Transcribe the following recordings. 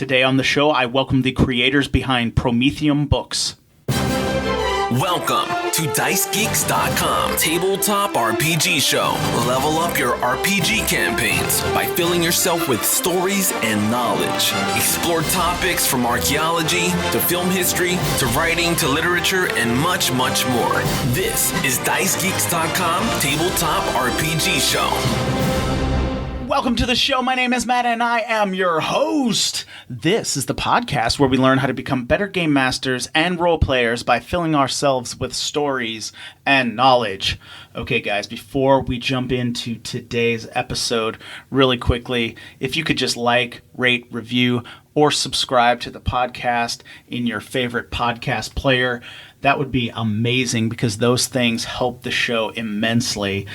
Today on the show, I welcome the creators behind Promethium Books. Welcome to DiceGeeks.com Tabletop RPG Show. Level up your RPG campaigns by filling yourself with stories and knowledge. Explore topics from archaeology to film history to writing to literature and much, much more. This is DiceGeeks.com Tabletop RPG Show. Welcome to the show. My name is Matt, and I am your host. This is the podcast where we learn how to become better game masters and role players by filling ourselves with stories and knowledge. Okay, guys, before we jump into today's episode, really quickly, if you could just like, rate, review, or subscribe to the podcast in your favorite podcast player, that would be amazing because those things help the show immensely.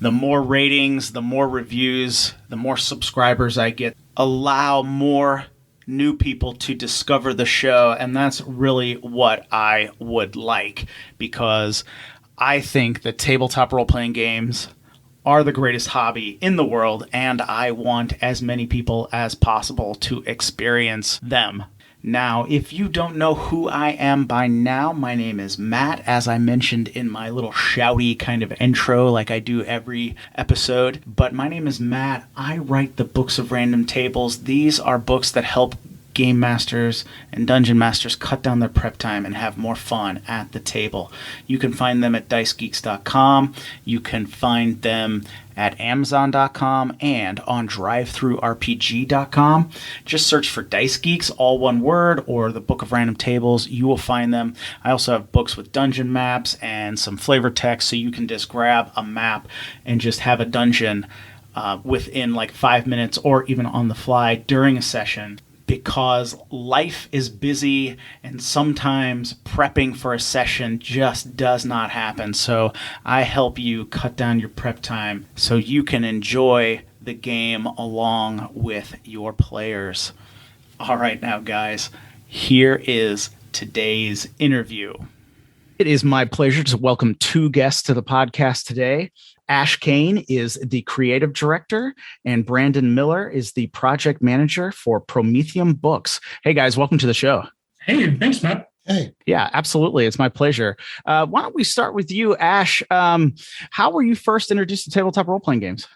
The more ratings, the more reviews, the more subscribers I get, allow more new people to discover the show. And that's really what I would like, because I think that tabletop role-playing games are the greatest hobby in the world, and I want as many people as possible to experience them. Now, if you don't know who I am by now, my name is Matt, as I mentioned in my little shouty kind of intro like I do every episode. But my name is Matt. I write the Books of Random Tables. These are books that help game masters and dungeon masters cut down their prep time and have more fun at the table. You can find them at DiceGeeks.com. You can find them at Amazon.com and on DriveThruRPG.com. Just search for Dice Geeks, all one word, or the Book of Random Tables. You will find them. I also have books with dungeon maps and some flavor text, so you can just grab a map and just have a dungeon within like 5 minutes or even on the fly during a session. Because life is busy and sometimes prepping for a session just does not happen. So I help you cut down your prep time so you can enjoy the game along with your players. All right, now guys, here is today's interview. It is my pleasure to welcome two guests to the podcast today. Ash Kain is the creative director, and Brandon Miller is the project manager for Promethium Books. Hey, guys, welcome to the show. Hey, thanks, Matt. Hey. Yeah, absolutely. It's my pleasure. Why don't we start with you, Ash? How were you first introduced to tabletop role-playing games?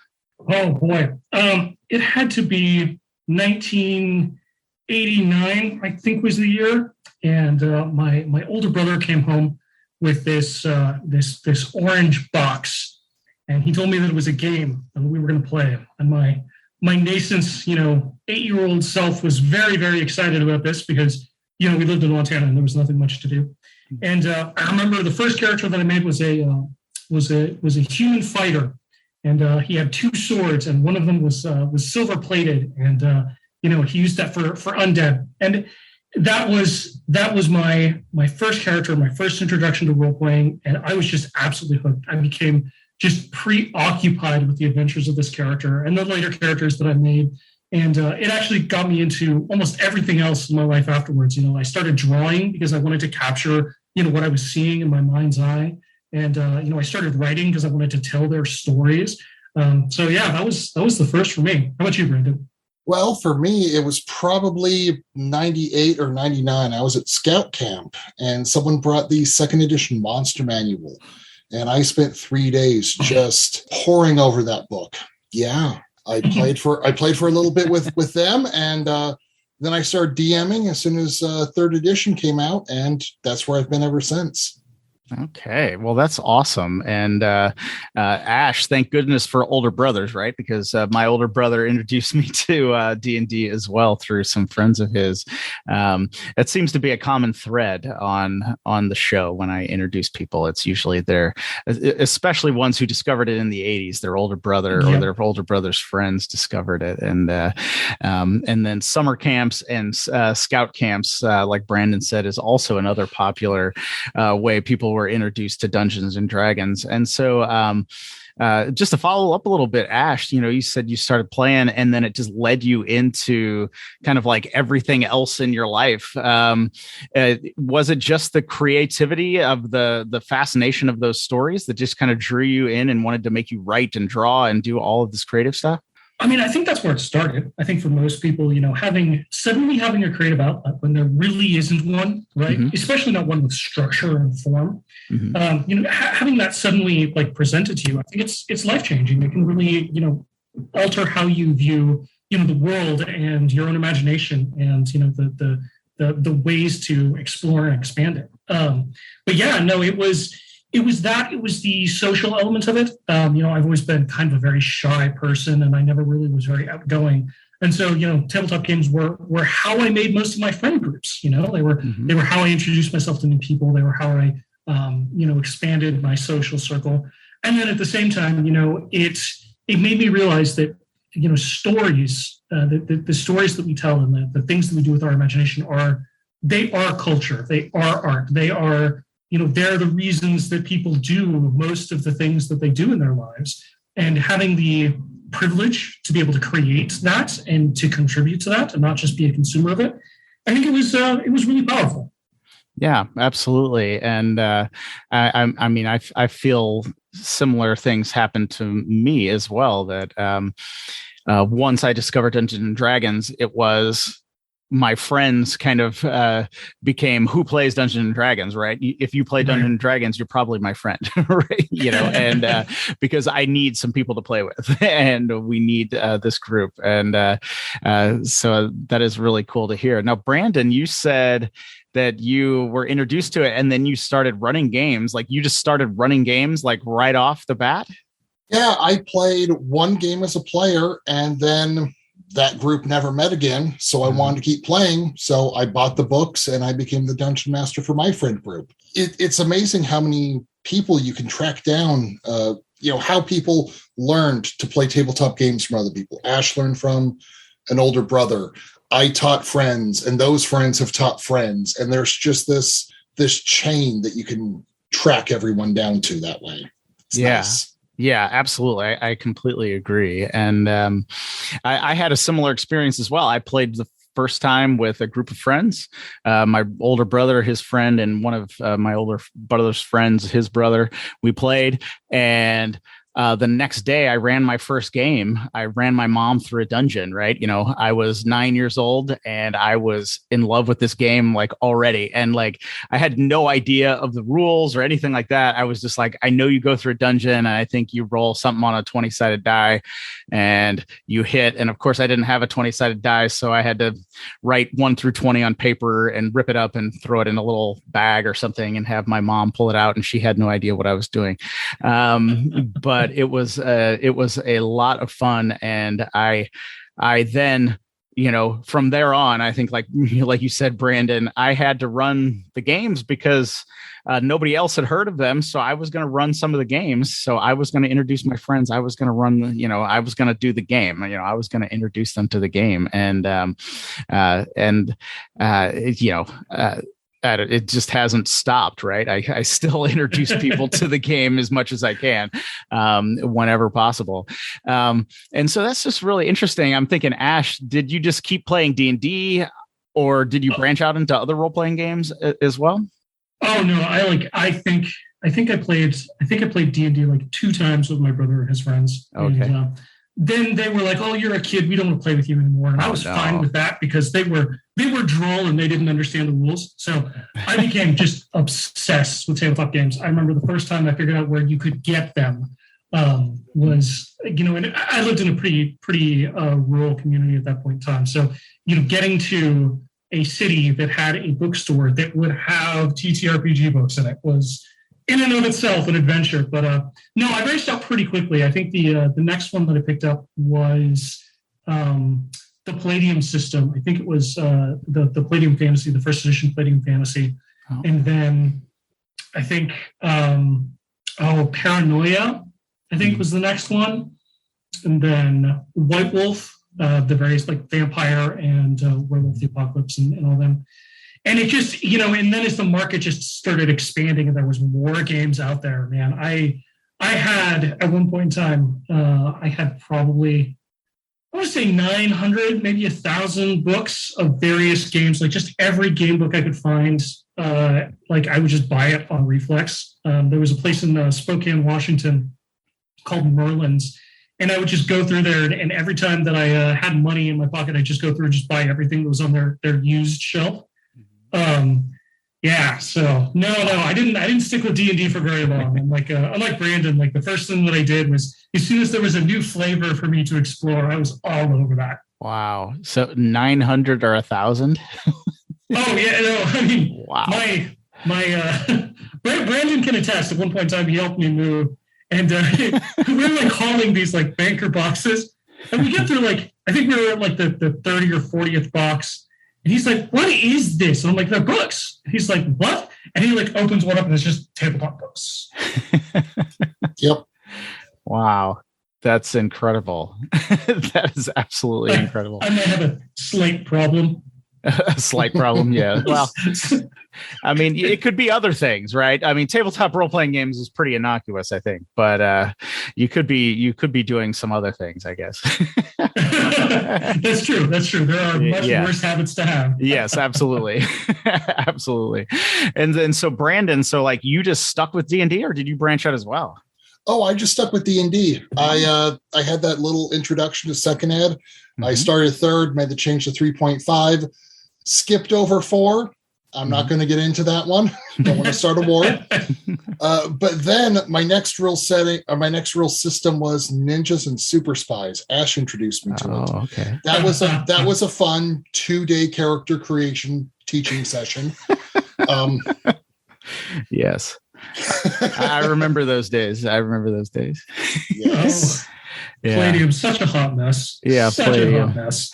Oh, boy. It had to be 1989, I think was the year. And my older brother came home with this orange box. And he told me that it was a game and we were going to play. And my nascent, 8-year-old self was very, very excited about this because, we lived in Montana and there was nothing much to do. And I remember the first character that I made was a human fighter, and he had two swords, and one of them was silver plated, and he used that for undead. And that was my first character, my first introduction to role playing, and I was just absolutely hooked. I became just preoccupied with the adventures of this character and the later characters that I made. And it actually got me into almost everything else in my life afterwards. I started drawing because I wanted to capture, what I was seeing in my mind's eye. And, I started writing because I wanted to tell their stories. So yeah, that was the first for me. How about you, Brandon? Well, for me, it was probably 98 or 99. I was at Scout Camp and someone brought the second edition Monster Manual. And I spent 3 days just poring over that book. Yeah, I played for a little bit with them, and then I started DMing as soon as third edition came out, and that's where I've been ever since. Okay, well, that's awesome. And Ash, thank goodness for older brothers, right? Because my older brother introduced me to D&D as well through some friends of his. It seems to be a common thread on the show when I introduce people. It's usually especially ones who discovered it in the 80s, their older brother or their older brother's friends discovered it. And then summer camps and scout camps, like Brandon said, is also another popular way people were introduced to Dungeons and Dragons. And so just to follow up a little bit, Ash, you said you started playing and then it just led you into kind of like everything else in your life. Was it just the creativity of the fascination of those stories that just kind of drew you in and wanted to make you write and draw and do all of this creative stuff? I mean, I think that's where it started. I think for most people, suddenly having a creative outlet when there really isn't one, right? Mm-hmm. Especially not one with structure and form. Mm-hmm. Having that suddenly like presented to you, I think it's life-changing. It can really, alter how you view, the world and your own imagination and, the ways to explore and expand it. But yeah, no, it was the social element of it. I've always been kind of a very shy person and I never really was very outgoing. And so, tabletop games were how I made most of my friend groups. They were how I introduced myself to new people. They were how I, expanded my social circle. And then at the same time, it made me realize that, stories, the stories that we tell and the things that we do with our imagination they are culture. They are art. They are, they're the reasons that people do most of the things that they do in their lives. And having the privilege to be able to create that and to contribute to that and not just be a consumer of it, I think it was really powerful. Yeah, absolutely. And I feel similar things happen to me as well. That once I discovered Dungeons and Dragons, it was my friends kind of became who plays Dungeons and Dragons, right? If you play Dungeons and Dragons, you're probably my friend, right? And because I need some people to play with, and we need this group, and so that is really cool to hear. Now, Brandon, you said that you were introduced to it, and then you started running games. Like you just started running games like right off the bat. Yeah, I played one game as a player, and then that group never met again. So I wanted to keep playing. So I bought the books and I became the dungeon master for my friend group. It's amazing how many people you can track down, how people learned to play tabletop games from other people. Ash learned from an older brother. I taught friends and those friends have taught friends. And there's just this chain that you can track everyone down to that way. It's nice. Yeah, absolutely. I completely agree. And I had a similar experience as well. I played the first time with a group of friends, my older brother, his friend, and one of my older brother's friends, his brother. We played, and the next day I ran my first game. I ran my mom through a dungeon, right? I was 9 years old and I was in love with this game like already. And like, I had no idea of the rules or anything like that. I was just like, I know you go through a dungeon and I think you roll something on a 20-sided die and you hit. And of course I didn't have a 20-sided die. So I had to write 1 through 20 on paper and rip it up and throw it in a little bag or something and have my mom pull it out. And she had no idea what I was doing. But it was a lot of fun, and I then from there on, I think like you said, Brandon, I had to run the games because nobody else had heard of them, so I was going to run some of the games. So I was going to introduce my friends. I was going to run, I was going to do the game. I was going to introduce them to the game, and it just hasn't stopped, right? I still introduce people to the game as much as I can, whenever possible. And so that's just really interesting. I'm thinking, Ash, did you just keep playing D&D, or did you branch out into other role-playing games as well? Oh no, I think I played D&D like 2 times with my brother and his friends. Okay. And, then they were like, "Oh, you're a kid. We don't want to play with you anymore." And I was fine with that because they were droll and they didn't understand the rules. So I became just obsessed with tabletop games. I remember the first time I figured out where you could get them was, and I lived in a pretty rural community at that point in time. So, getting to a city that had a bookstore that would have TTRPG books in it was, in and of itself, an adventure. But no, I branched out pretty quickly. I think the next one that I picked up was the Palladium System. I think it was the Palladium Fantasy, the first edition Palladium Fantasy. Oh. And then I think Paranoia, I think was the next one. And then White Wolf, the various like Vampire and Werewolf the Apocalypse and all them. And it just, and then as the market just started expanding and there was more games out there, man, I had at one point in time, I had probably, I want to say 900, maybe 1,000 books of various games, like just every game book I could find. Like I would just buy it on Reflex. There was a place in Spokane, Washington called Merlin's. and I would just go through there, and every time that I had money in my pocket, I'd just go through and just buy everything that was on their used shelf. Yeah, so no, I didn't stick with D&D for very long. And unlike Brandon, like the first thing that I did was, as soon as there was a new flavor for me to explore, I was all over that. Wow. So 900 or 1,000? Oh yeah, no, I mean, wow. My Brandon can attest. At one point in time, he helped me move, and we were like hauling these like banker boxes, and we get through like, I think we were at like the 30th or 40th box. And he's like, what is this? And I'm like, they're books. And he's like, what? And he like opens one up and it's just tabletop books. Yep. Wow. That's incredible. That is absolutely incredible. I might have a slight problem. A slight problem, yeah. Well, I mean, it could be other things, right? I mean, tabletop role-playing games is pretty innocuous, I think, but you could be doing some other things, I guess. That's true. There are much worse habits to have. Yes, absolutely. Absolutely. And then, so Brandon, so like you just stuck with D&D, or did you branch out as well? Oh, I just stuck with D&D. I had that little introduction to second ed. Mm-hmm. I started third, made the change to 3.5, skipped over 4. I'm not going to get into that one. Don't want to start a war. But then my next real system was Ninjas and Super Spies. Ash introduced me to it. Okay. That was a fun 2-day character creation teaching session. Yes. I remember those days. Yes. Yeah. Palladium, such a hot mess. Yeah, such Palladium. a hot mess.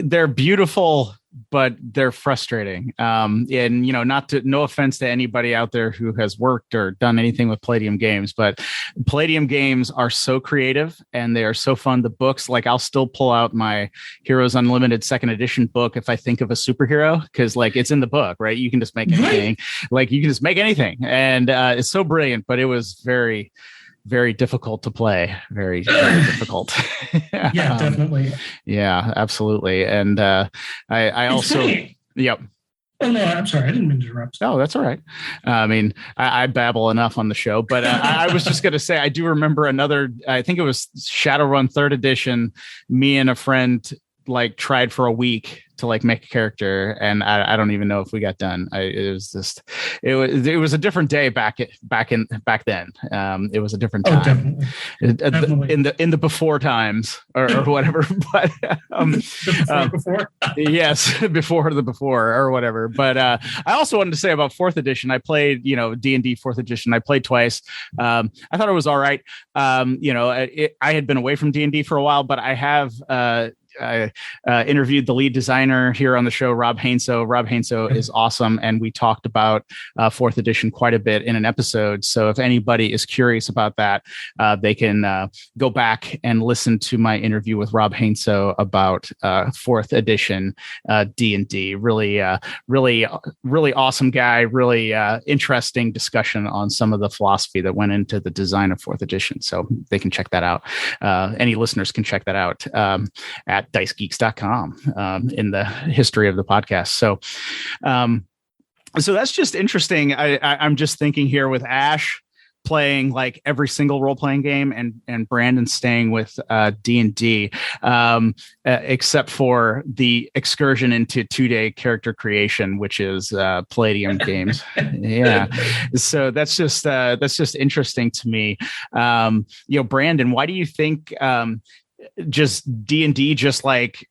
They're beautiful, but they're frustrating. And no offense to anybody out there who has worked or done anything with Palladium games, but Palladium games are so creative and they are so fun. The books, like I'll still pull out my Heroes Unlimited second edition book if I think of a superhero, because like it's in the book, right? You can just make anything. Like you can just make anything, and it's so brilliant. But it was very, very difficult to play. Very, very difficult. Yeah, definitely. Yeah, absolutely. And I also, yep. Oh, no, I'm sorry. I didn't mean to interrupt. Oh, that's all right. I mean, I babble enough on the show, but I was just going to say, I do remember I think it was Shadowrun 3rd edition. Me and a friend like tried for a week to like make a character, and I don't even know if we got done. It was a different day back then. It was a different time. Definitely. In the before times or whatever. But before. Yes, before or whatever. But I also wanted to say about 4th edition. I played D&D 4th edition. I played twice. I thought it was all right. I had been away from D&D for a while, but I have I interviewed the lead designer here on the show, Rob Hainso. Rob Hainso is awesome, and we talked about 4th edition quite a bit in an episode. So if anybody is curious about that, they can go back and listen to my interview with Rob Hainso about 4th edition D&D. Really awesome guy. Really interesting discussion on some of the philosophy that went into the design of 4th edition. So they can check that out. Any listeners can check that out at dicegeeks.com in the history of the podcast. So that's just interesting. I'm just thinking here with Ash playing like every single role-playing game and Brandon staying with D&D, except for the excursion into 2-day character creation, which is Palladium games. Yeah. So that's just interesting to me. Brandon, why do you think just D&D just like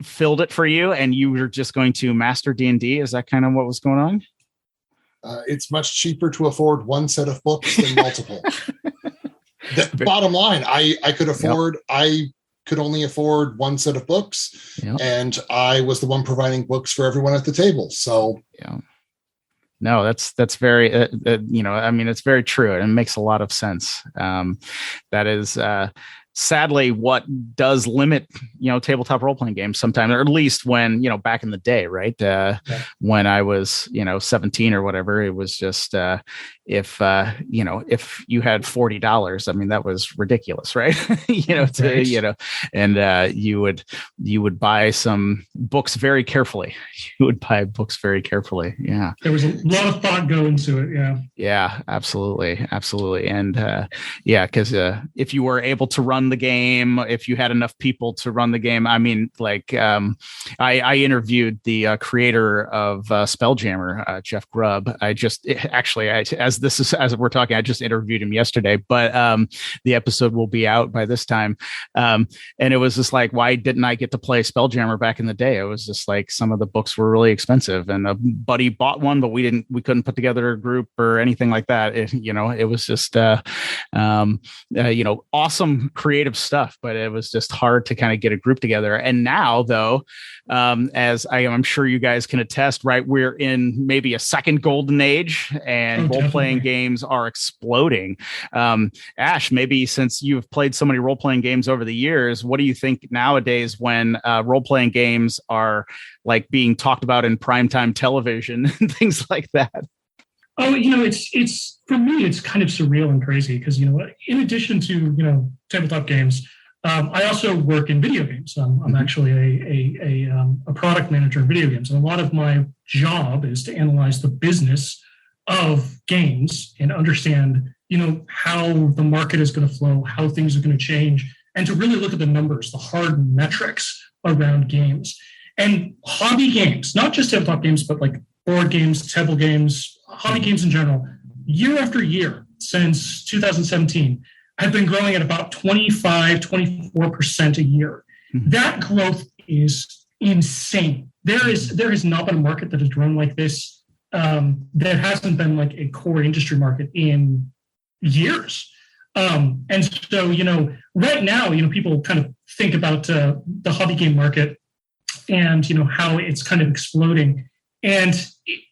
filled it for you and you were just going to master D&D? Is that kind of what was going on? It's much cheaper to afford one set of books than multiple. Bottom line, I could only afford one set of books, and I was the one providing books for everyone at the table. So yeah. No, that's very, it's very true. And it makes a lot of sense. That is, sadly, what does limit, tabletop role-playing games sometimes, or at least when, back in the day, right? When I was, 17 or whatever, it was just, if you had $40, I mean, that was ridiculous, right? And you would buy some books very carefully. You would buy books very carefully. Yeah. There was a lot of thought going into it. Yeah. Yeah, absolutely. Absolutely. And because if you were able to run run the game, if you had enough people to run the game. I mean, like, I interviewed the creator of Spelljammer, Jeff Grubb. As we're talking, I just interviewed him yesterday, but the episode will be out by this time. And it was just like, why didn't I get to play Spelljammer back in the day? It was just like some of the books were really expensive, and a buddy bought one, but we couldn't put together a group or anything like that. It was just awesome creative stuff, but it was just hard to kind of get a group together. And now, though, as I'm sure you guys can attest, right, we're in maybe a second golden age, and role-playing games are exploding. Ash, maybe since you've played so many role-playing games over the years, what do you think nowadays when role-playing games are like being talked about in primetime television and things like that? Oh, it's for me, it's kind of surreal and crazy because, in addition to, tabletop games, I also work in video games. I'm actually a product manager in video games. And a lot of my job is to analyze the business of games and understand, how the market is going to flow, how things are going to change, and to really look at the numbers, the hard metrics around games. And hobby games, not just tabletop games, but like board games, table games, hobby games in general, year after year since 2017, have been growing at about 24% a year. Mm-hmm. That growth is insane. There has not been a market that has grown like this. That hasn't been like a core industry market in years. And so, right now, people kind of think about the hobby game market and, how it's kind of exploding. And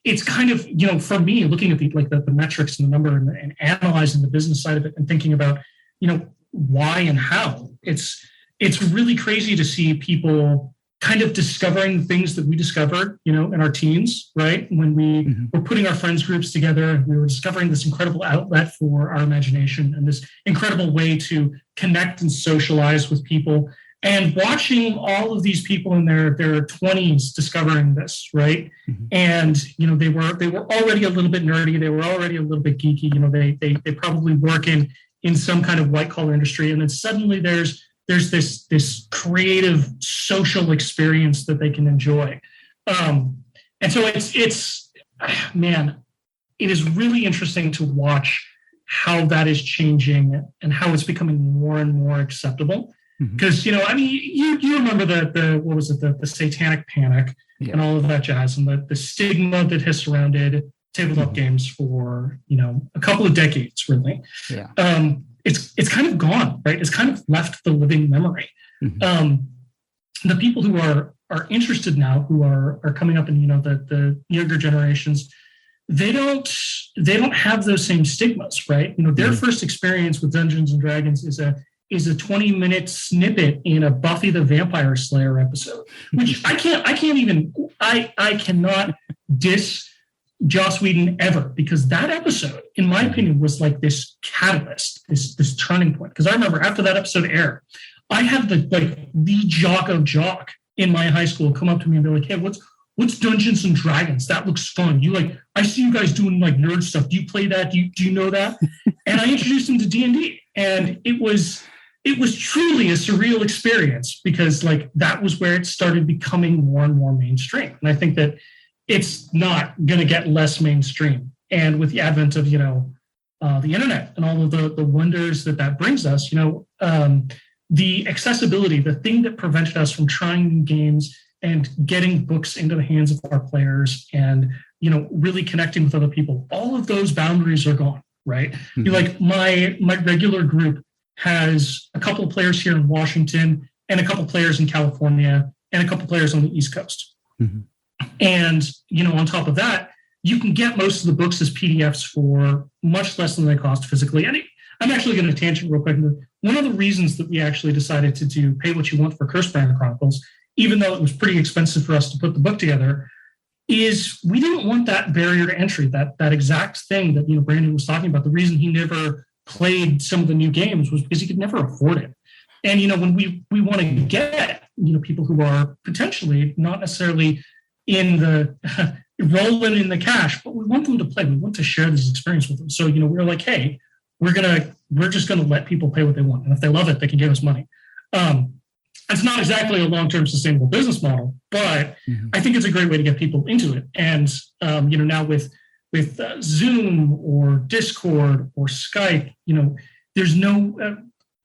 it's kind of, for me, looking at the metrics and the number and analyzing the business side of it and thinking about, why and how, it's really crazy to see people kind of discovering things that we discovered, in our teens, right? When we were putting our friends groups together, and we were discovering this incredible outlet for our imagination and this incredible way to connect and socialize with people. And watching all of these people in their 20s discovering this, right? Mm-hmm. And they were already a little bit nerdy. They were already a little bit geeky. They probably work in some kind of white collar industry, and then suddenly there's this creative social experience that they can enjoy. And so it's man, it is really interesting to watch how that is changing and how it's becoming more and more acceptable. Because, you remember the satanic panic and all of that jazz and the stigma that has surrounded tabletop games for, a couple of decades, really. Yeah. It's kind of gone, right? It's kind of left the living memory. The people who are interested now, who are coming up in, the younger generations, they don't have those same stigmas, right? Their first experience with Dungeons and Dragons is a 20-minute snippet in a Buffy the Vampire Slayer episode, which I cannot diss Joss Whedon ever, because that episode, in my opinion, was like this catalyst, this turning point. Because I remember after that episode aired, I had the jock of jock in my high school come up to me and be like, "Hey, what's Dungeons and Dragons? That looks fun. I see you guys doing like nerd stuff. Do you play that? Do you know that?" And I introduced him to D&D, and it was truly a surreal experience, because that was where it started becoming more and more mainstream. And I think that it's not going to get less mainstream. And with the advent of, the internet and all of the wonders that brings us, the accessibility, the thing that prevented us from trying new games and getting books into the hands of our players and, really connecting with other people, all of those boundaries are gone, right? Mm-hmm. My regular group has a couple of players here in Washington and a couple of players in California and a couple of players on the East Coast. Mm-hmm. And, on top of that, you can get most of the books as PDFs for much less than they cost physically. And I'm actually going to tangent real quick. One of the reasons that we actually decided to do Pay What You Want for Cursebrand Chronicles, even though it was pretty expensive for us to put the book together, is we didn't want that barrier to entry, that exact thing that, Brandon was talking about. The reason he never played some of the new games was because he could never afford it. And, when we want to get, people who are potentially not necessarily in the rolling in the cash, but we want them to play. We want to share this experience with them. So, we're like, hey, we're just gonna let people pay what they want, and if they love it, they can give us money. It's not exactly a long-term sustainable business model, but I think it's a great way to get people into it. And now with Zoom or Discord or Skype, there's no.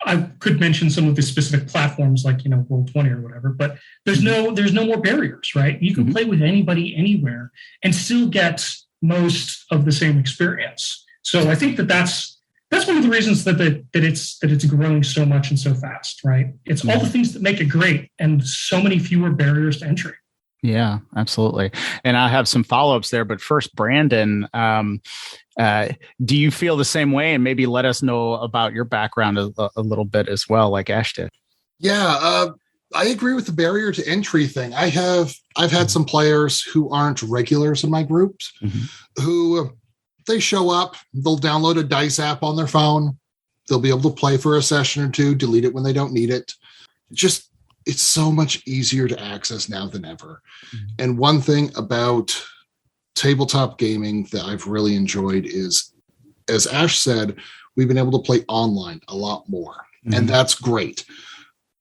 I could mention some of the specific platforms like Roll20 or whatever, but there's no more barriers, right? You can play with anybody anywhere and still get most of the same experience. So I think that's one of the reasons that it's growing so much and so fast, right? It's all the things that make it great and so many fewer barriers to entry. Yeah, absolutely. And I have some follow-ups there, but first, Brandon, do you feel the same way? And maybe let us know about your background a little bit as well, like Ash did. Yeah, I agree with the barrier to entry thing. I've had some players who aren't regulars in my groups who they show up, they'll download a dice app on their phone, they'll be able to play for a session or two, delete it when they don't need it. It's so much easier to access now than ever. And one thing about tabletop gaming that I've really enjoyed is, as Ash said, we've been able to play online a lot more, and that's great.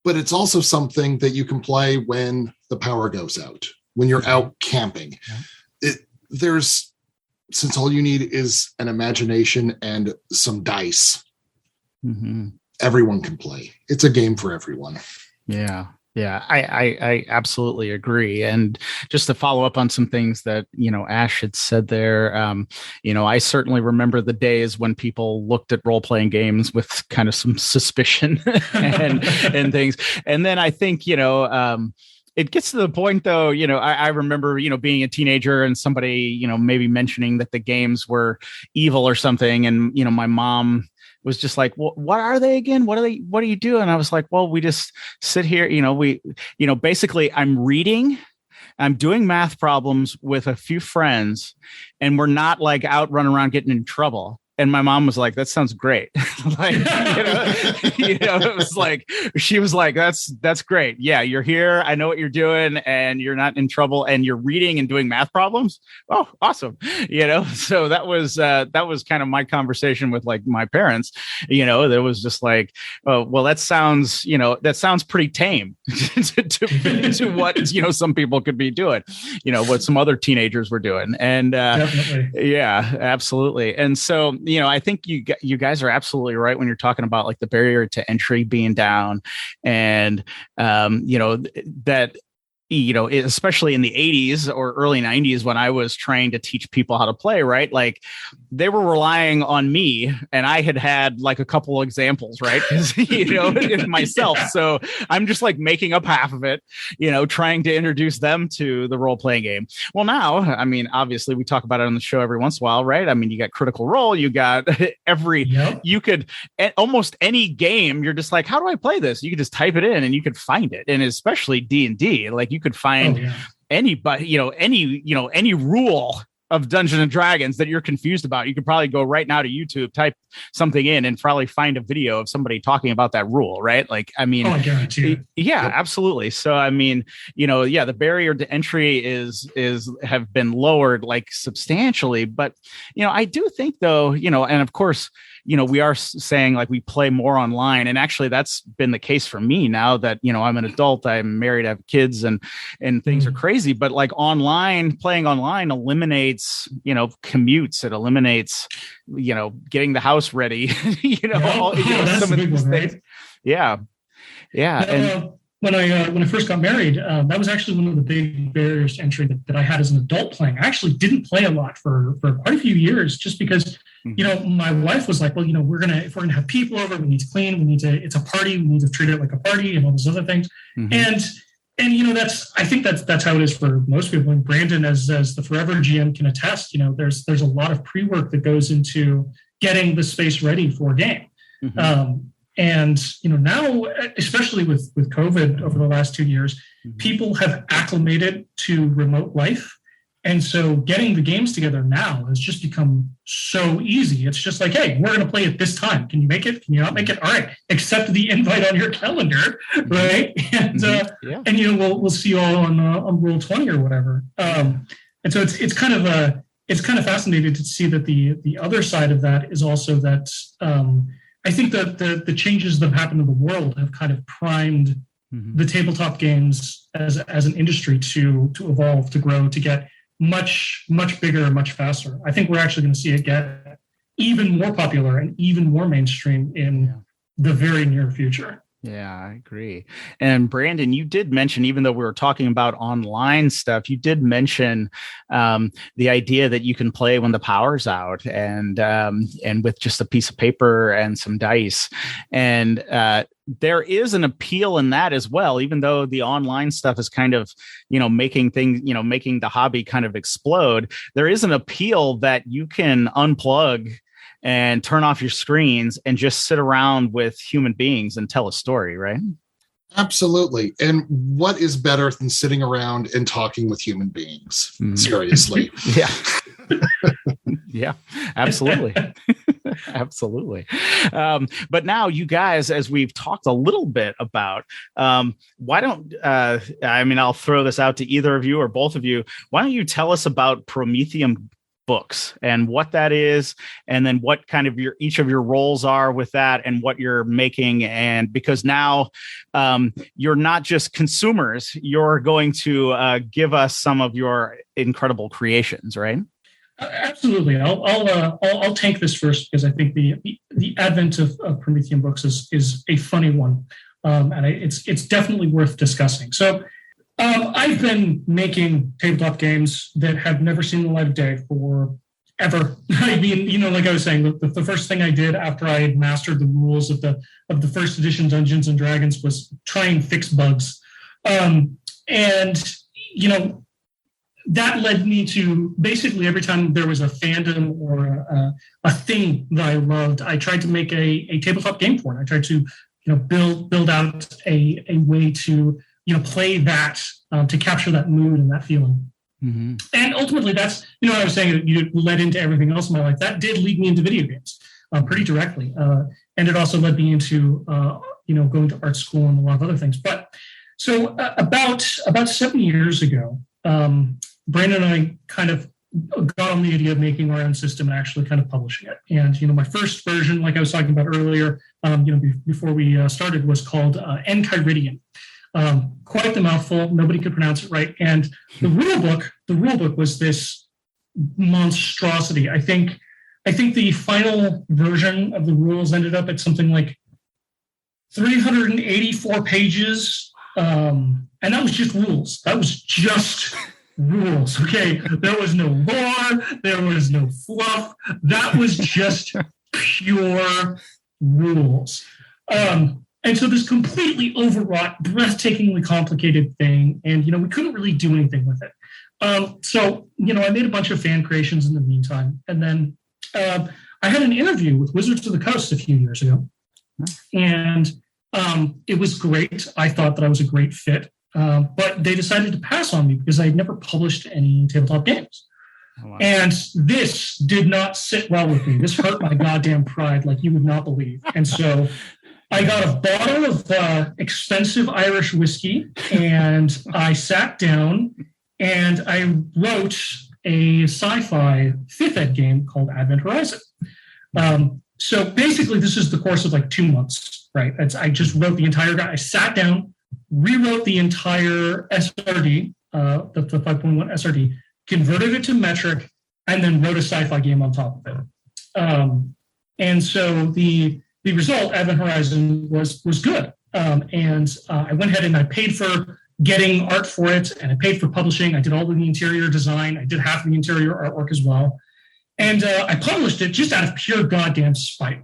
But it's also something that you can play when the power goes out, when you're out camping. Since all you need is an imagination and some dice, everyone can play. It's a game for everyone. Yeah. Yeah, I absolutely agree. And just to follow up on some things that, Ash had said there, I certainly remember the days when people looked at role-playing games with kind of some suspicion and things. And then I think, it gets to the point, though, I remember, being a teenager and somebody, maybe mentioning that the games were evil or something. And, my mom was just like, well, what are they again? What do you do? And I was like, well, we just sit here, basically I'm reading, I'm doing math problems with a few friends, and we're not like out running around getting in trouble. And my mom was like, that sounds great. It was like, she was like, that's great. Yeah, you're here. I know what you're doing and you're not in trouble and you're reading and doing math problems. Oh, awesome. So that was kind of my conversation with like my parents, there was just like, oh, well, that sounds pretty tame to what, some people could be doing, what some other teenagers were doing. And yeah, absolutely. And so, I think you guys are absolutely right when you're talking about like the barrier to entry being down, and that especially in the 80s or early 90s when I was trying to teach people how to play, right? Like they were relying on me, and I had like a couple examples, right? Because, myself. So I'm just like making up half of it, trying to introduce them to the role-playing game. Well, now, I mean, obviously we talk about it on the show every once in a while, right? I mean, you got Critical Role, you got you could, almost any game, you're just like, how do I play this? You could just type it in and you could find it. And especially D&D, like you could find anybody, any rule of Dungeons and Dragons that you're confused about. You could probably go right now to YouTube, type something in, and probably find a video of somebody talking about that rule, right? Like, I mean, I guarantee it. Yeah, absolutely. So, I mean, the barrier to entry have been lowered like substantially, but, I do think though, and of course, we are saying like we play more online, and actually that's been the case for me now that, I'm an adult, I'm married, I have kids, and things are crazy, but like playing online eliminates, commutes, it eliminates, getting the house ready, some of these things. Yeah. Yeah. And when I first got married, that was actually one of the big barriers to entry that I had as an adult playing. I actually didn't play a lot for quite a few years, just because, my wife was like, well, if we're gonna have people over, we need to clean, it's a party, we need to treat it like a party and all those other things. And I think that's how it is for most people. And Brandon, as the Forever GM, can attest, there's a lot of pre-work that goes into getting the space ready for a game. And now, especially with COVID over the last 2 years, people have acclimated to remote life. And so getting the games together now has just become so easy. It's just like, hey, we're going to play at this time. Can you make it? Can you not make it? All right, accept the invite on your calendar, right? And we'll see you all on Roll20 or whatever. And so it's kind of it's kind of fascinating to see that the other side of that is also that I think that the changes that have happened in the world have kind of primed the tabletop games as an industry to evolve, to grow, to get much bigger and much faster. I think we're actually going to see it get even more popular and even more mainstream in the very near future. Yeah, I agree. And Brandon, you did mention, even though we were talking about online stuff, you did mention the idea that you can play when the power's out and with just a piece of paper and some dice. And there is an appeal in that as well, even though the online stuff is kind of, making things, making the hobby kind of explode. There is an appeal that you can unplug and turn off your screens and just sit around with human beings and tell a story, right? Absolutely. And what is better than sitting around and talking with human beings? Seriously. Yeah. Yeah, absolutely. Absolutely. But now you guys, as we've talked a little bit about, why don't, I'll throw this out to either of you or both of you. Why don't you tell us about Promethium Books and what that is, and then what kind of each of your roles are with that and what you're making. And because now you're not just consumers, you're going to give us some of your incredible creations, right? Absolutely. I'll take this first because I think the advent of Promethium Books is a funny one, and it's definitely worth discussing. So I've been making tabletop games that have never seen the light of day for ever. I mean, like I was saying, the first thing I did after I had mastered the rules of the first edition Dungeons and Dragons was try and fix bugs, and that led me to basically every time there was a fandom or a thing that I loved, I tried to make a tabletop game for it. I tried to build out a way to play that to capture that mood and that feeling. Mm-hmm. And ultimately, that's I was saying that led into everything else in my life. That did lead me into video games pretty directly, and it also led me into going to art school and a lot of other things. But so about 7 years ago, Brandon and I kind of got on the idea of making our own system and actually kind of publishing it. And my first version, like I was talking about earlier, before we started, was called Enchiridion. Quite the mouthful. Nobody could pronounce it right. And the rule book was this monstrosity. I think the final version of the rules ended up at something like 384 pages. And that was just rules. That was just rules. Okay. There was no lore. There was no fluff. That was just pure rules. And so this completely overwrought, breathtakingly complicated thing. And, we couldn't really do anything with it. So I made a bunch of fan creations in the meantime. And then I had an interview with Wizards of the Coast a few years ago. And it was great. I thought that I was a great fit. But they decided to pass on me because I had never published any tabletop games. Oh, wow. And this did not sit well with me. This hurt my goddamn pride like you would not believe. And so I got a bottle of expensive Irish whiskey, and I sat down and I wrote a sci-fi 5th ed game called Advent Horizon. So basically, this is the course of like 2 months, right? I just wrote the entire guy. I sat down, rewrote the entire SRD, the 5.1 SRD, converted it to metric, and then wrote a sci-fi game on top of it. And so the result, Advent Horizon, was good. And I went ahead and I paid for getting art for it, and I paid for publishing. I did all of the interior design. I did half the interior artwork as well. And I published it just out of pure goddamn spite.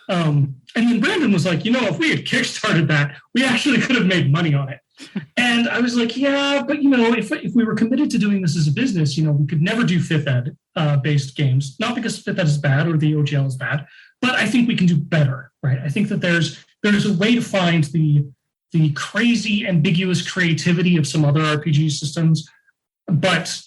And then Brandon was like, if we had Kickstarted that, we actually could have made money on it. And I was like, yeah, but, if we were committed to doing this as a business, we could never do 5th ed based games, not because 5th ed is bad or the OGL is bad, but I think we can do better, right? I think that there's a way to find the crazy, ambiguous creativity of some other RPG systems, but,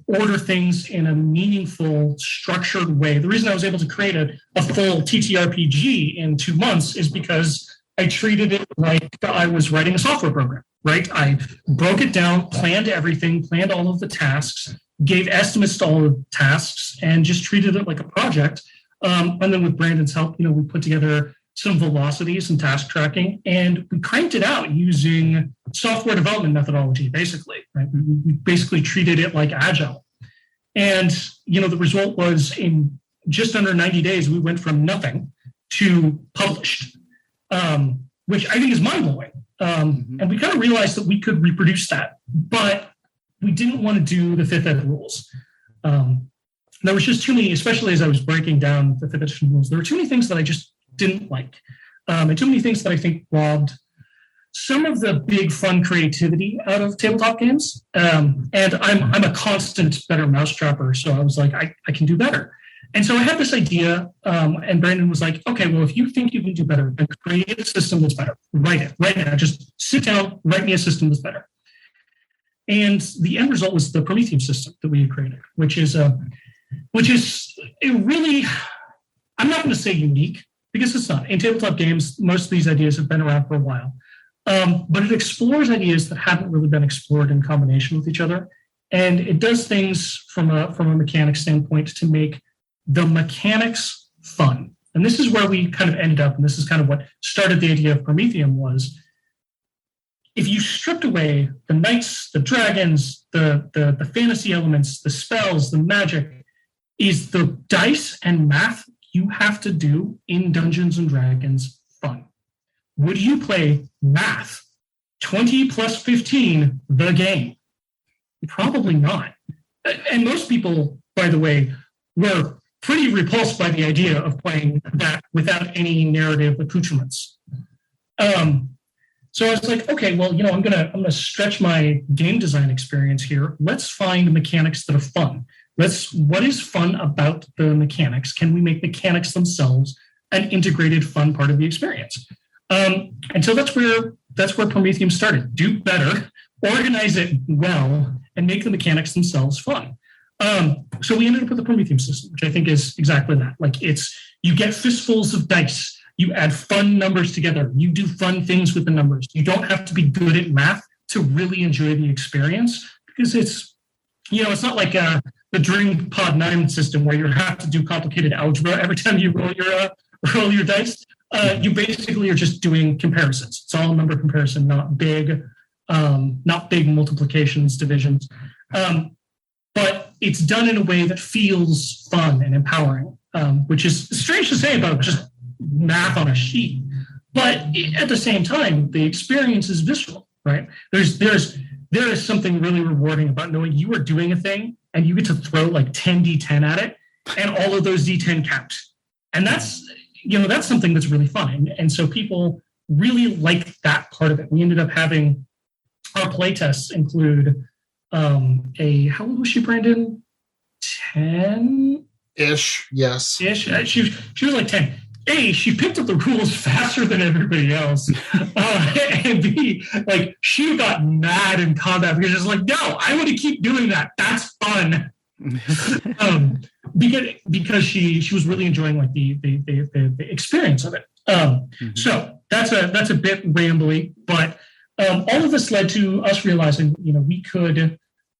order things in a meaningful, structured way. The reason I was able to create a full TTRPG in 2 months is because I treated it like I was writing a software program, right? I broke it down, planned everything, planned all of the tasks, gave estimates to all the tasks, and just treated it like a project. And then with Brandon's help, we put together some velocities and task tracking, and we cranked it out using software development methodology, basically. Right? We basically treated it like Agile. And, the result was in just under 90 days, we went from nothing to published, which I think is mind-blowing. And we kind of realized that we could reproduce that, but we didn't want to do the fifth ed rules. There was just too many, especially as I was breaking down the fifth edition rules, there were too many things that I just didn't like. And too many things that I think robbed some of the big fun creativity out of tabletop games. And I'm a constant better mousetrapper, so I was like, I can do better. And so I had this idea, and Brandon was like, okay, well, if you think you can do better, then create a system that's better. Write it right now. Just sit down, write me a system that's better. And the end result was the Prometheum System that we had created, which is a really, I'm not going to say unique, because it's not. In tabletop games, most of these ideas have been around for a while. But it explores ideas that haven't really been explored in combination with each other. And it does things from a mechanics standpoint to make the mechanics fun. And this is where we kind of ended up, and this is kind of what started the idea of Prometheum was, if you stripped away the knights, the dragons, the fantasy elements, the spells, the magic, is the dice and math you have to do in Dungeons and Dragons fun? Would you play math 20 plus 15 the game? Probably not. And most people, by the way, were pretty repulsed by the idea of playing that without any narrative accoutrements. So I was like, okay, well, I'm gonna stretch my game design experience here. Let's find mechanics that are fun. What is fun about the mechanics? Can we make mechanics themselves an integrated fun part of the experience? And so that's where Prometheum started. Do better, organize it well, and make the mechanics themselves fun. So we ended up with the Prometheum System, which I think is exactly that. Like you get fistfuls of dice, you add fun numbers together, you do fun things with the numbers. You don't have to be good at math to really enjoy the experience, because it's not like the Dream Pod 9 system where you have to do complicated algebra every time you roll your dice. You basically are just doing comparisons. It's all number comparison, not big multiplications, divisions. But it's done in a way that feels fun and empowering, which is strange to say about just math on a sheet. But at the same time, the experience is visceral, right? There is something really rewarding about knowing you are doing a thing and you get to throw like 10 D10 at it, and all of those D10 count. And that's something that's really fun. And so people really like that part of it. We ended up having our playtests include how old was she, Brandon? 10? Ish, yes. Ish. She was like 10. A, she picked up the rules faster than everybody else. And B, like, she got mad in combat because she's like, no, I want to keep doing that. That's fun. Because she was really enjoying like the experience of it. So that's a bit rambly, but all of this led to us realizing,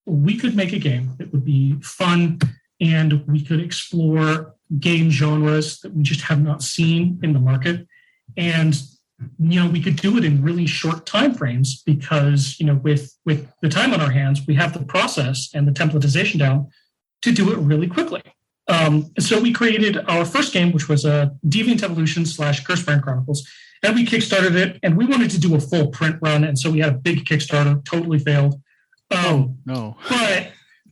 we could make a game that would be fun, and we could explore game genres that we just have not seen in the market. And, we could do it in really short time frames because, with the time on our hands, we have the process and the templatization down to do it really quickly. So we created our first game, which was a Deviant Evolution / Cursebrand Chronicles, and we kickstarted it, and we wanted to do a full print run, and so we had a big Kickstarter, totally failed. No.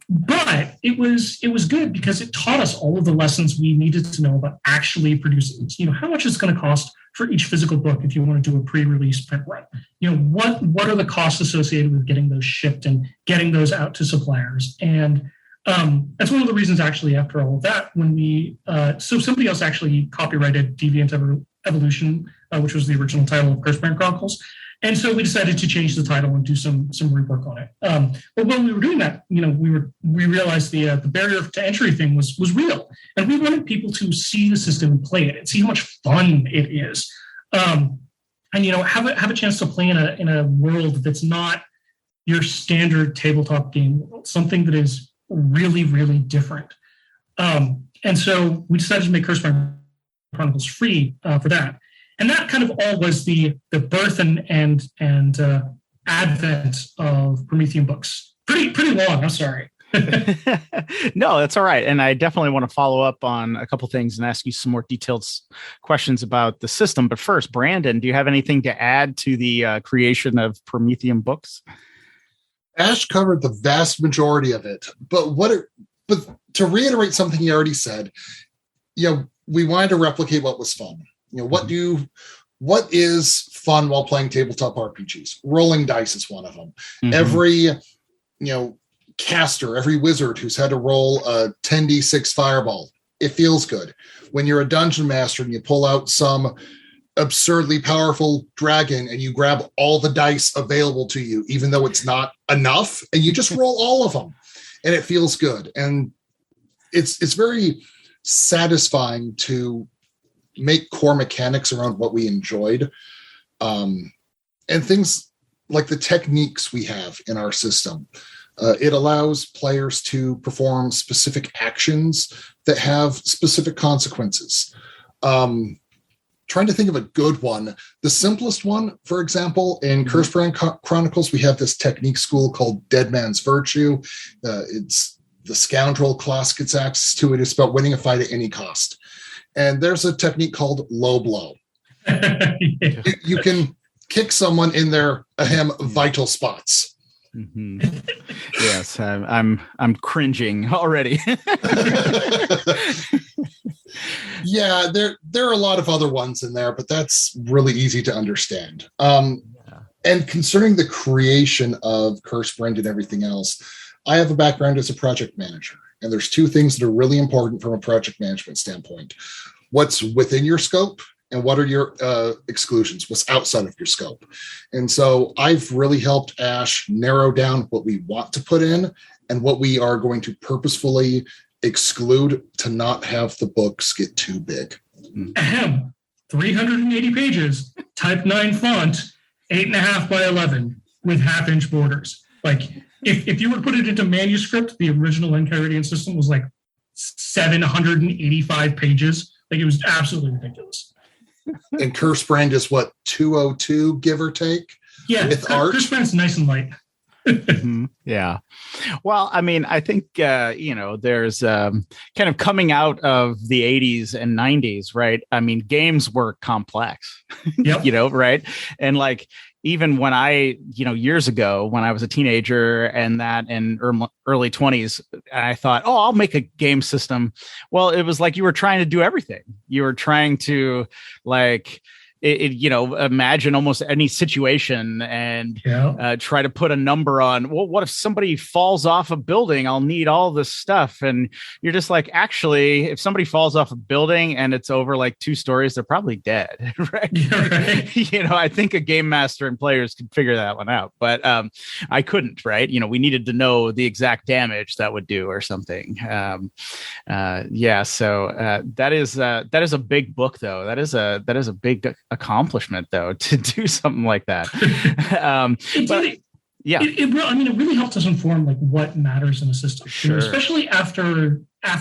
But it was good because it taught us all of the lessons we needed to know about actually producing this. How much it's going to cost for each physical book if you want to do a pre-release print run. What are the costs associated with getting those shipped and getting those out to suppliers? And that's one of the reasons, actually, after all of that, when so somebody else actually copyrighted Deviant Evolution, which was the original title of Cursebrand Chronicles. And so we decided to change the title and do some rework on it. But when we were doing that, we realized the barrier to entry thing was real, and we wanted people to see the system and play it and see how much fun it is, and have a chance to play in a world that's not your standard tabletop game world, something that is really, really different. And so we decided to make Curse Brandon Chronicles free for that. And that kind of all was the birth and advent of Promethium Books. Pretty long, I'm sorry. No, that's all right. And I definitely want to follow up on a couple things and ask you some more detailed questions about the system. But first, Brandon, do you have anything to add to the creation of Promethium Books? Ash covered the vast majority of it, but to reiterate something he already said, we wanted to replicate what was fun. What is fun while playing tabletop RPGs? Rolling dice is one of them. Mm-hmm. Every, caster, every wizard who's had to roll a 10d6 fireball, it feels good. When you're a dungeon master and you pull out some absurdly powerful dragon and you grab all the dice available to you, even though it's not enough, and you just roll all of them, and it feels good. And it's very satisfying to make core mechanics around what we enjoyed, and things like the techniques we have in our system. It allows players to perform specific actions that have specific consequences. Trying to think of a good one. The simplest one, for example, in Curse Brandon Chronicles, we have this technique school called Dead Man's Virtue. It's the scoundrel class gets access to it. It's about winning a fight at any cost. And there's a technique called low blow. You can kick someone in their vital spots. Mm-hmm. Yes, I'm cringing already. Yeah, there are a lot of other ones in there, but that's really easy to understand. And concerning the creation of Curse Brandon and everything else, I have a background as a project manager, and there's two things that are really important from a project management standpoint: what's within your scope, and what are your exclusions, what's outside of your scope. And so I've really helped Ash narrow down what we want to put in and what we are going to purposefully exclude to not have the books get too big. 380 pages, type 9 font, 8.5 by 11 with half-inch borders. Like, if you were to put it into manuscript, the original Enchiridion system was like 785 pages. Like, it was absolutely ridiculous. And Curse Brand is what, 202, give or take? Yeah, with art. Curse Brand's nice and light. Mm-hmm. Yeah. Well, I mean, I think, there's kind of coming out of the 80s and 90s, right? I mean, games were complex, yep. Right? And like, even when I, years ago, when I was a teenager and that in early 20s, I thought, I'll make a game system. Well, it was like you were trying to do everything. You were trying to imagine almost any situation and try to put a number on, well, what if somebody falls off a building? I'll need all this stuff. And you're just like, actually, if somebody falls off a building and it's over like 2 stories, they're probably dead. Right. I think a game master and players could figure that one out, but I couldn't, right? We needed to know the exact damage that would do or something. So that is a big book though. That is a big accomplishment though to do something like that. It really helped us inform like what matters in a system. Sure. Especially after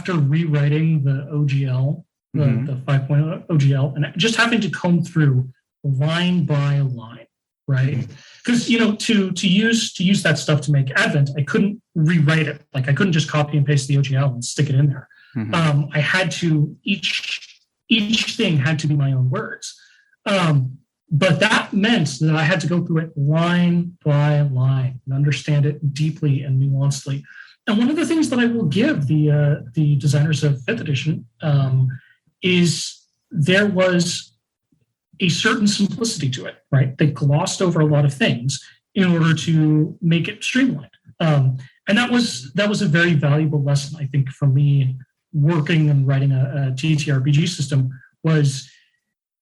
rewriting the OGL, the 5.0 OGL, and just having to comb through line by line, right? Because to use that stuff to make Advent, I couldn't rewrite it. Like I couldn't just copy and paste the OGL and stick it in there. Mm-hmm. I had to each thing had to be my own words. But that meant that I had to go through it line by line and understand it deeply and nuancedly. And one of the things that I will give the designers of 5th edition is there was a certain simplicity to it, right? They glossed over a lot of things in order to make it streamlined. And that was a very valuable lesson, I think, for me working and writing a TTRPG system was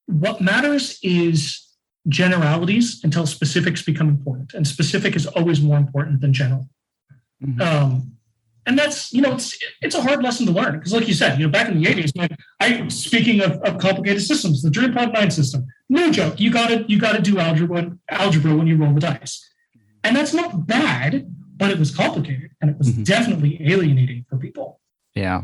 what matters is generalities until specifics become important. And specific is always more important than general. Mm-hmm. And that's, it's a hard lesson to learn. Because like you said, back in the 80s, speaking of complicated systems, the DreamPod 9 system, no joke, you gotta do algebra when you roll the dice. And that's not bad, but it was complicated and it was definitely alienating for people. Yeah.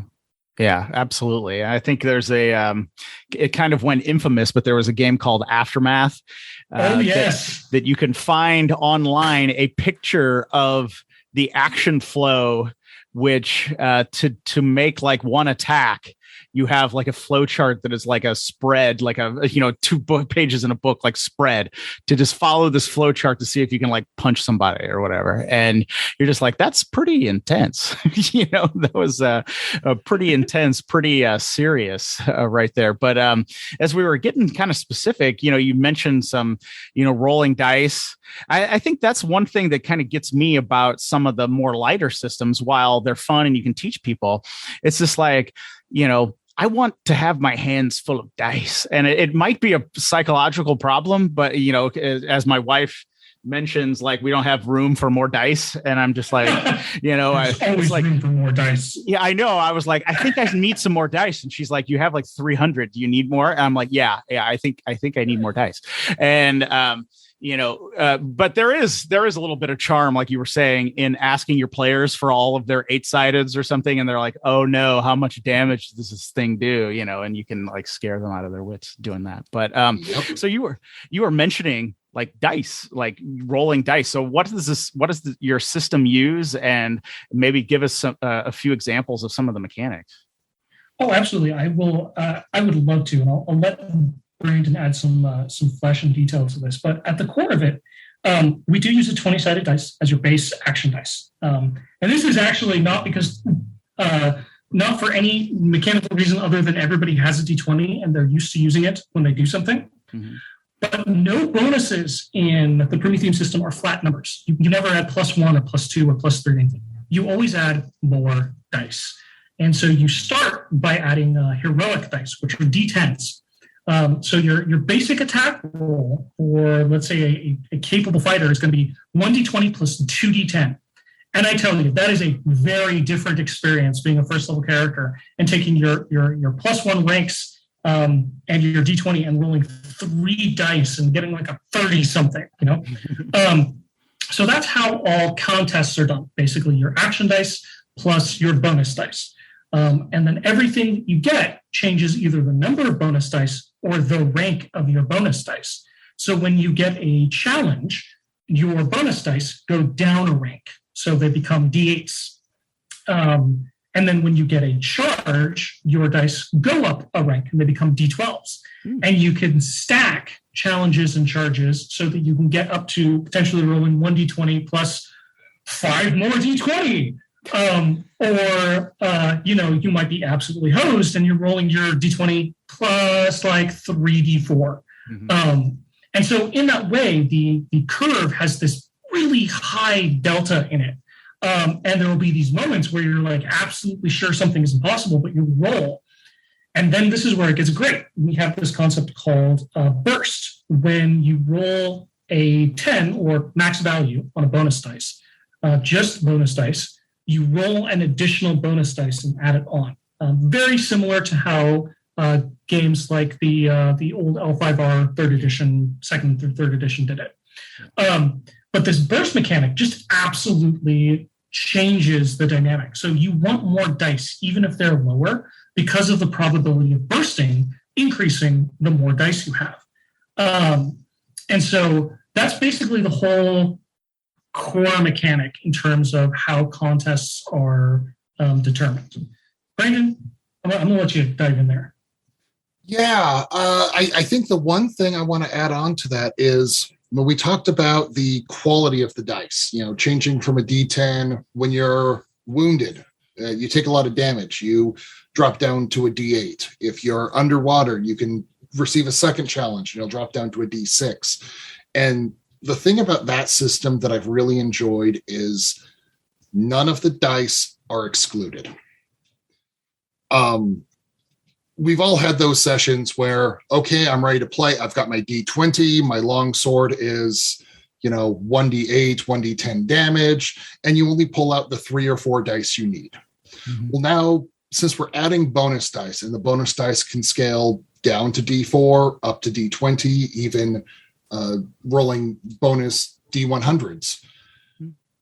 Yeah, absolutely. I think there's it kind of went infamous, but there was a game called Aftermath. That you can find online a picture of the action flow, which to make like one attack, you have like a flow chart that is like a spread, like a, 2 pages in a book, like spread, to just follow this flow chart to see if you can like punch somebody or whatever. And you're just like, that's pretty intense. That was a pretty intense, pretty serious right there. But as we were getting kind of specific, you mentioned some, rolling dice. I think that's one thing that kind of gets me about some of the more lighter systems. While they're fun and you can teach people, it's just like, I want to have my hands full of dice, and it might be a psychological problem, but as my wife mentions, like, we don't have room for more dice, and I'm just like, There's always like room for more dice. Yeah, I know. I was like, I think I need some more dice, and she's like, you have like 300. Do you need more? And I'm like, yeah. I think I need more dice, and but there is a little bit of charm, like you were saying, in asking your players for all of their 8-sideds or something, and they're like, oh no, how much damage does this thing do? And you can like scare them out of their wits doing that. But so you were mentioning like dice, like rolling dice. So what does your system use? And maybe give us a few examples of some of the mechanics. Oh, absolutely. I will. I would love to, and I'll let Brandon add some flesh and detail to this. But at the core of it, we do use a 20-sided dice as your base action dice. And this is actually not because, not for any mechanical reason other than everybody has a D20 and they're used to using it when they do something. Mm-hmm. But no bonuses in the Prometheum system are flat numbers. You never add +1 or +2 or +3 anything. You always add more dice. And so you start by adding heroic dice, which are D10s. So your basic attack roll for, let's say, a capable fighter is going to be 1d20 plus 2d10. And I tell you, that is a very different experience being a first level character and taking your +1 ranks and your d20 and rolling 3 dice and getting like a 30 something, So that's how all contests are done. Basically, your action dice plus your bonus dice. And then everything you get changes either the number of bonus dice or the rank of your bonus dice. So when you get a challenge, your bonus dice go down a rank. So they become D8s. And then when you get a charge, your dice go up a rank and they become D12s. And you can stack challenges and charges so that you can get up to potentially rolling 1d20 plus 5 more d20. You might be absolutely hosed and you're rolling your D20 plus like 3D4. Mm-hmm. And so in that way, the curve has this really high delta in it. And there will be these moments where you're like absolutely sure something is impossible, but you roll. And then this is where it gets great. We have this concept called burst. When you roll a 10 or max value on a bonus dice, just bonus dice, you roll an additional bonus dice and add it on. Very similar to how games like the old L5R 3rd edition, 2nd through 3rd edition did it. But this burst mechanic just absolutely changes the dynamic. So you want more dice, even if they're lower, because of the probability of bursting increasing the more dice you have. And so that's basically the whole core mechanic in terms of how contests are determined. Brandon, I'm going to let you dive in there. Yeah, I think the one thing I want to add on to that is, we talked about the quality of the dice, changing from a D10 when you're wounded. You take a lot of damage. You drop down to a D8. If you're underwater, you can receive a second challenge and you'll drop down to a D6. And the thing about that system that I've really enjoyed is none of the dice are excluded. We've all had those sessions where, okay, I'm ready to play. I've got my D20. My longsword is, 1d8, 1d10 damage, and you only pull out the 3 or 4 dice you need. Mm-hmm. Well, now, since we're adding bonus dice, and the bonus dice can scale down to D4, up to D20, even rolling bonus D100s,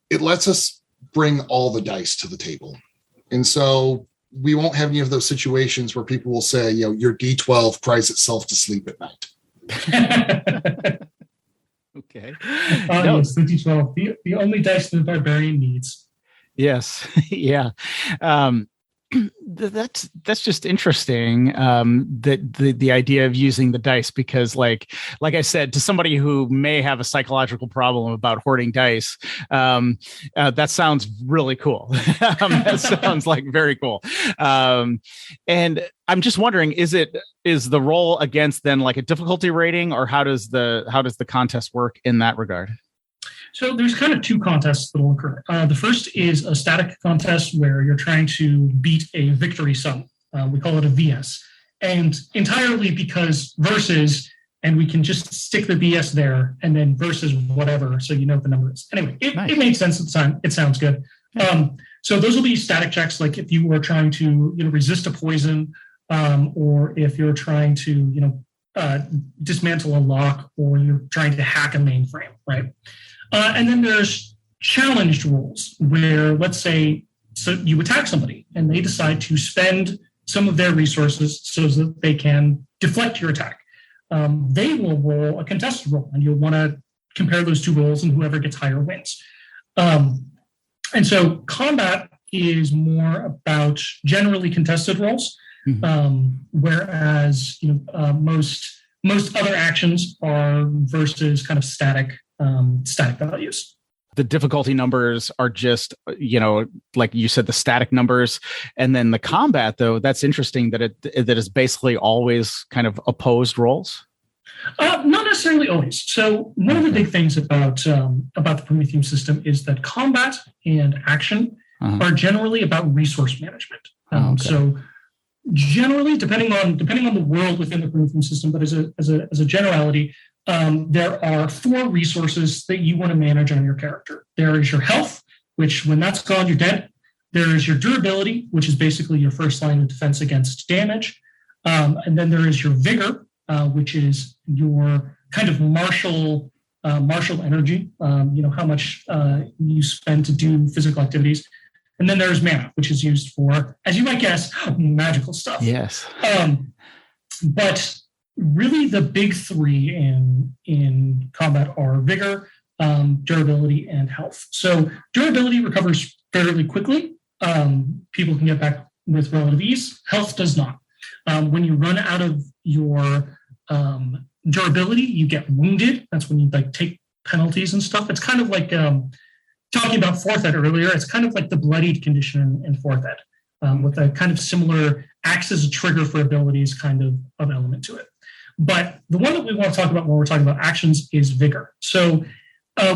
it lets us bring all the dice to the table. And so we won't have any of those situations where people will say, your D12 cries itself to sleep at night. Okay. Yes, the D12, the only dice the barbarian needs. Yes. Yeah. That's just interesting. That the idea of using the dice, because like I said, to somebody who may have a psychological problem about hoarding dice, that sounds really cool. That sounds like very cool. And I'm just wondering, is the roll against then like a difficulty rating, or how does the contest work in that regard? So there's kind of two contests that will occur. The first is a static contest where you're trying to beat a victory sum. We call it a VS. And entirely because versus, and we can just stick the VS there and then versus whatever, so you know what the number is. Anyway, it made sense at the time. It sounds good. So those will be static checks, like if you were trying to resist a poison, or if you're trying to dismantle a lock, or you're trying to hack a mainframe, right? And then there's challenged rolls where, let's say, so you attack somebody and they decide to spend some of their resources so that they can deflect your attack. They will roll a contested roll, and you'll want to compare those two rolls, and whoever gets higher wins. And so combat is more about generally contested rolls, whereas most other actions are versus kind of static values. The difficulty numbers are just, like you said, the static numbers. And then the combat, though, that's interesting that it is basically always kind of opposed rolls. Not necessarily always. So one of the big things about the Prometheum system is that combat and action are generally about resource management. So generally, depending on the world within the Prometheum system, but as a generality, there are 4 resources that you want to manage on your character. There is your health, which when that's gone, you're dead. There is your durability, which is basically your first line of defense against damage. And then there is your vigor, which is your kind of martial energy, how much you spend to do physical activities. And then there's mana, which is used for, as you might guess, magical stuff. Yes. But really the big 3 in combat are vigor, durability, and health. So durability recovers fairly quickly. People can get back with relative ease. Health does not. When you run out of your durability, you get wounded. That's when you take penalties and stuff. It's kind of like talking about 4th Ed earlier. It's kind of like the bloodied condition in 4th Ed, with a kind of similar acts as a trigger for abilities kind of element to it. But the one that we want to talk about when we're talking about actions is vigor. So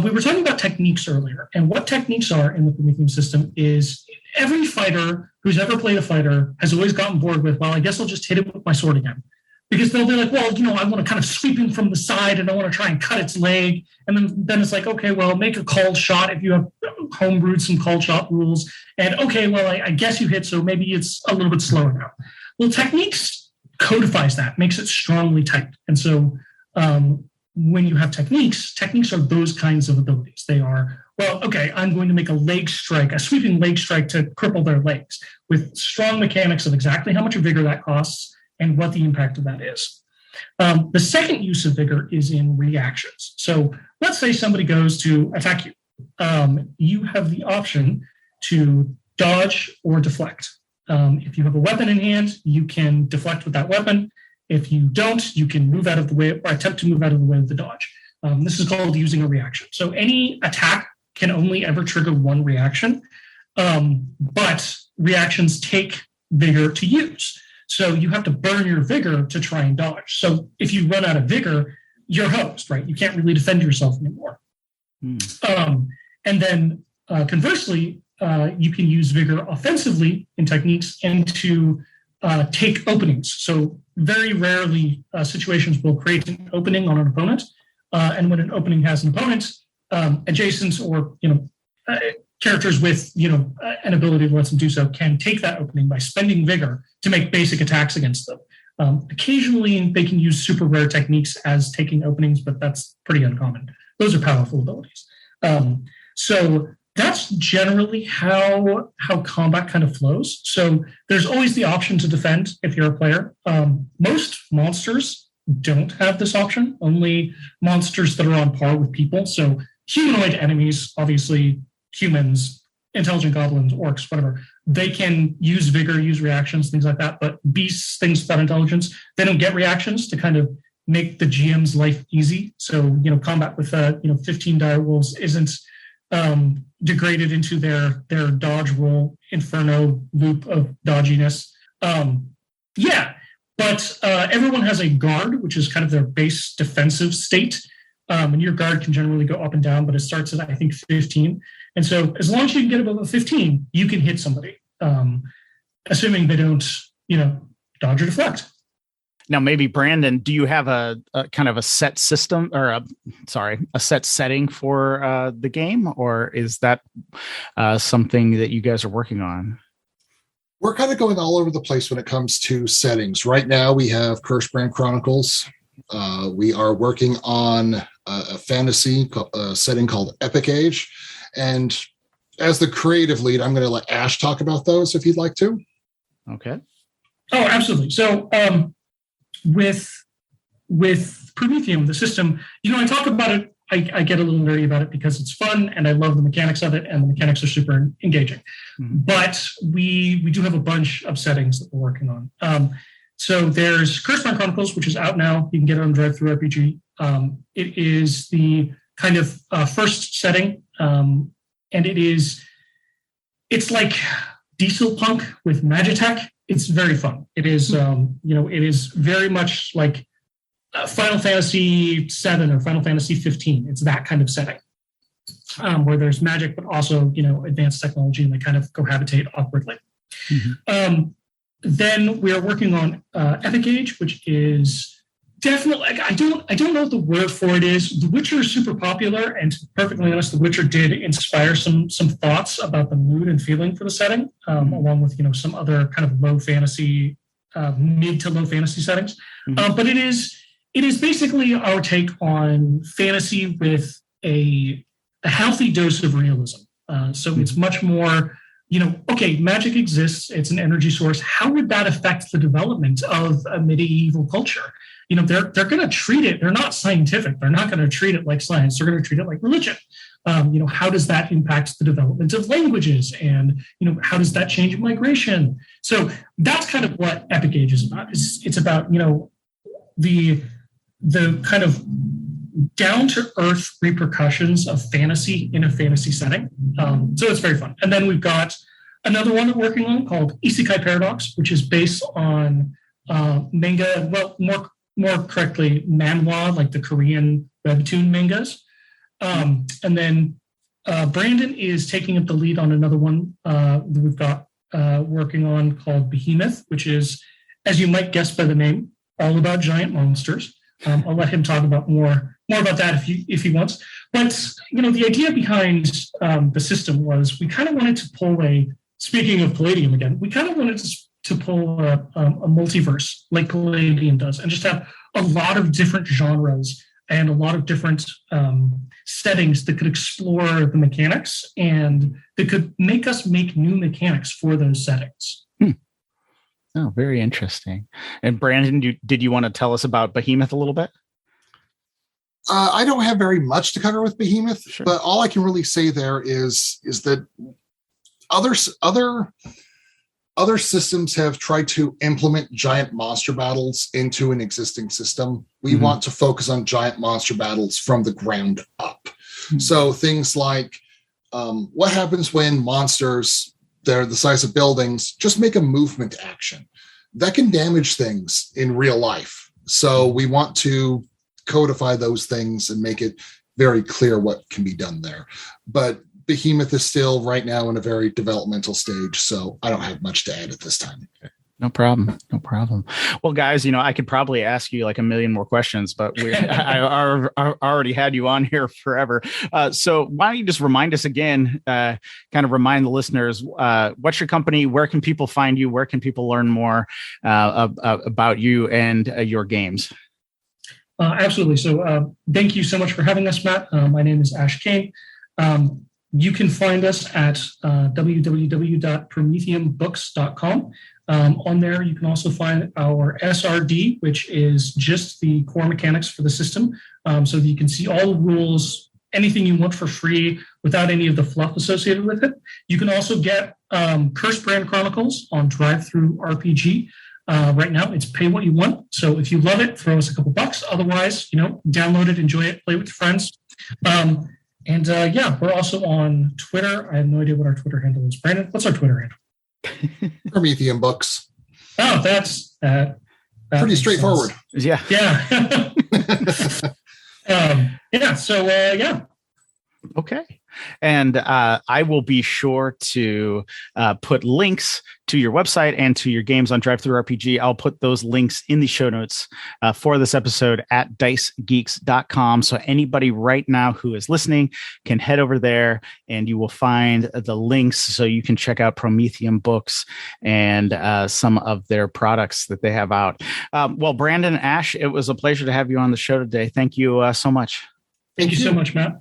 we were talking about techniques earlier, and what techniques are in the Prometheum system is every fighter who's ever played a fighter has always gotten bored with, well, I guess I'll just hit it with my sword again. Because they'll be like, well, I want to kind of sweep in from the side and I want to try and cut its leg. And then it's like, okay, well, make a called shot if you have homebrewed some called shot rules. And okay, well, I guess you hit, so maybe it's a little bit slower now. Well, techniques codifies that, makes it strongly typed. And so when you have techniques are those kinds of abilities. They are, well, okay, I'm going to make a sweeping leg strike to cripple their legs with strong mechanics of exactly how much vigor that costs and what the impact of that is. The second use of vigor is in reactions. So let's say somebody goes to attack you. You have the option to dodge or deflect. If you have a weapon in hand, you can deflect with that weapon. If you don't, you can move out of the way or attempt to move out of the way with the dodge. This is called using a reaction. So any attack can only ever trigger one reaction, but reactions take vigor to use. So you have to burn your vigor to try and dodge. So if you run out of vigor, you're hosed, right? You can't really defend yourself anymore. And then conversely, you can use vigor offensively in techniques and to take openings. So very rarely situations will create an opening on an opponent. And when an opening has an opponent, adjacent or characters with an ability that lets them do so can take that opening by spending vigor to make basic attacks against them. Occasionally, they can use super rare techniques as taking openings, but that's pretty uncommon. Those are powerful abilities. So That's generally how combat kind of flows. So there's always the option to defend if you're a player. Most monsters don't have this option. Only monsters that are on par with people. So humanoid enemies, obviously humans, intelligent goblins, orcs, whatever, they can use vigor, use reactions, things like that. But beasts, things without intelligence, they don't get reactions to kind of make the GM's life easy. So, combat with 15 dire wolves isn't degraded into their dodge roll inferno loop of dodginess. But everyone has a guard, which is kind of their base defensive state. And your guard can generally go up and down, but it starts at, I think, 15. And so as long as you can get above a 15, you can hit somebody, assuming they don't, dodge or deflect. Now, maybe Brandon, do you have a kind of a set system or a set setting for the game, or is that something that you guys are working on? We're kind of going all over the place when it comes to settings. Right now, we have Cursebrand Chronicles. We are working on a fantasy setting called Epic Age. And as the creative lead, I'm going to let Ash talk about those if you'd like to. Okay. Oh, absolutely. So with Promethium, the system, I talk about it. I get a little nerdy about it because it's fun and I love the mechanics of it, and the mechanics are super engaging. Mm-hmm. But we do have a bunch of settings that we're working on. So there's Cursebrand Chronicles, which is out now. You can get it on Drive-Thru-RPG. It is the kind of first setting, and it's like diesel punk with magitech. It's very fun. It is, it is very much like Final Fantasy VII or Final Fantasy 15. It's that kind of setting where there's magic, but also, advanced technology, and they kind of cohabitate awkwardly. Mm-hmm. Then we are working on Epic Age, which is definitely, I don't know what the word for it is. The Witcher is super popular, and to be perfectly honest, The Witcher did inspire some thoughts about the mood and feeling for the setting, along with some other kind of low fantasy, mid to low fantasy settings. Mm-hmm. But it is basically our take on fantasy with a healthy dose of realism. So it's much more, okay, magic exists. It's an energy source. How would that affect the development of a medieval culture? They're going to treat it. They're not scientific. They're not going to treat it like science. They're going to treat it like religion. How does that impact the development of languages? And, how does that change migration? So that's kind of what Epic Age is about. It's about, the kind of down-to-earth repercussions of fantasy in a fantasy setting. So it's very fun. And then we've got another one that we're working on called Isikai Paradox, which is based on manga, well, more correctly, manhwa, like the Korean webtoon mangas. And then Brandon is taking up the lead on another one that we've got working on called Behemoth, which is, as you might guess by the name, all about giant monsters. I'll let him talk about more about that if he wants. But the idea behind the system was we kind of wanted to pull speaking of Palladium again, we kind of wanted to pull a multiverse like Palladium does, and just have a lot of different genres and a lot of different settings that could explore the mechanics and that could make us make new mechanics for those settings. Oh, very interesting. And Brandon, did you want to tell us about Behemoth a little bit? I don't have very much to cover with Behemoth, sure. But all I can really say there is that other systems have tried to implement giant monster battles into an existing system. We mm-hmm. want to focus on giant monster battles from the ground up. Mm-hmm. So things like what happens when monsters, they're the size of buildings, just make a movement action. That can damage things in real life. So we want to codify those things and make it very clear what can be done there. But Behemoth is still right now in a very developmental stage, so I don't have much to add at this time. No problem. Well, guys, I could probably ask you like a million more questions, but I already had you on here forever. So why don't you just remind us again, kind of remind the listeners, what's your company? Where can people find you? Where can people learn more about you and your games? Absolutely. So thank you so much for having us, Matt. My name is Ash Kain. You can find us at www.promethiumbooks.com. On there, you can also find our SRD, which is just the core mechanics for the system, so that you can see all the rules, anything you want for free without any of the fluff associated with it. You can also get Cursed Brand Chronicles on Drive-Thru RPG. Right now, it's pay what you want. So if you love it, throw us a couple bucks. Otherwise, download it, enjoy it, play with your friends. We're also on Twitter. I have no idea what our Twitter handle is. Brandon, what's our Twitter handle? Promethium Books. Oh, that's pretty straightforward. Yeah. Yeah. Okay. And I will be sure to put links to your website and to your games on Drive-Thru RPG. I'll put those links in the show notes for this episode at dicegeeks.com. So anybody right now who is listening can head over there and you will find the links so you can check out Promethium Books and some of their products that they have out. Well, Brandon, Ash, it was a pleasure to have you on the show today. Thank you so much. Thank you so much, Matt.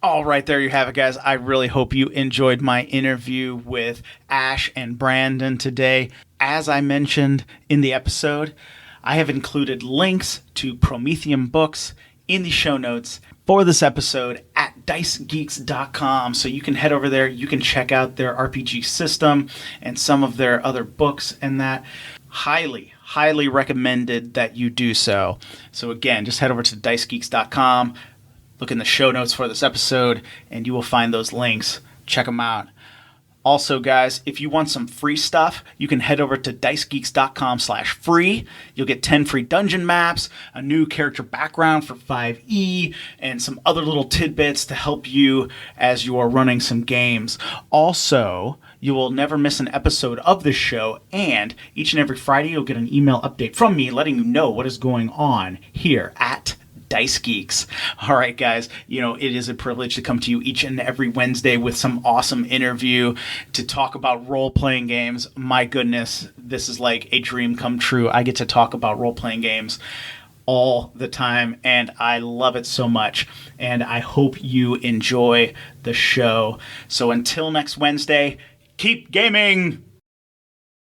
All right, there you have it, guys. I really hope you enjoyed my interview with Ash and Brandon today. As I mentioned in the episode, I have included links to Promethium Books in the show notes for this episode at dicegeeks.com. So you can head over there. You can check out their RPG system and some of their other books and that. Highly recommended that you do so. So again, just head over to dicegeeks.com. Look in the show notes for this episode, and you will find those links. Check them out. Also, guys, if you want some free stuff, you can head over to dicegeeks.com/free. You'll get 10 free dungeon maps, a new character background for 5e, and some other little tidbits to help you as you are running some games. Also, you will never miss an episode of this show, and each and every Friday, you'll get an email update from me letting you know what is going on here at Dice Geeks. All right, guys, it is a privilege to come to you each and every Wednesday with some awesome interview to talk about role-playing games. My goodness, this is like a dream come true. I get to talk about role-playing games all the time, and I love it so much, and I hope you enjoy the show. So until next Wednesday, keep gaming!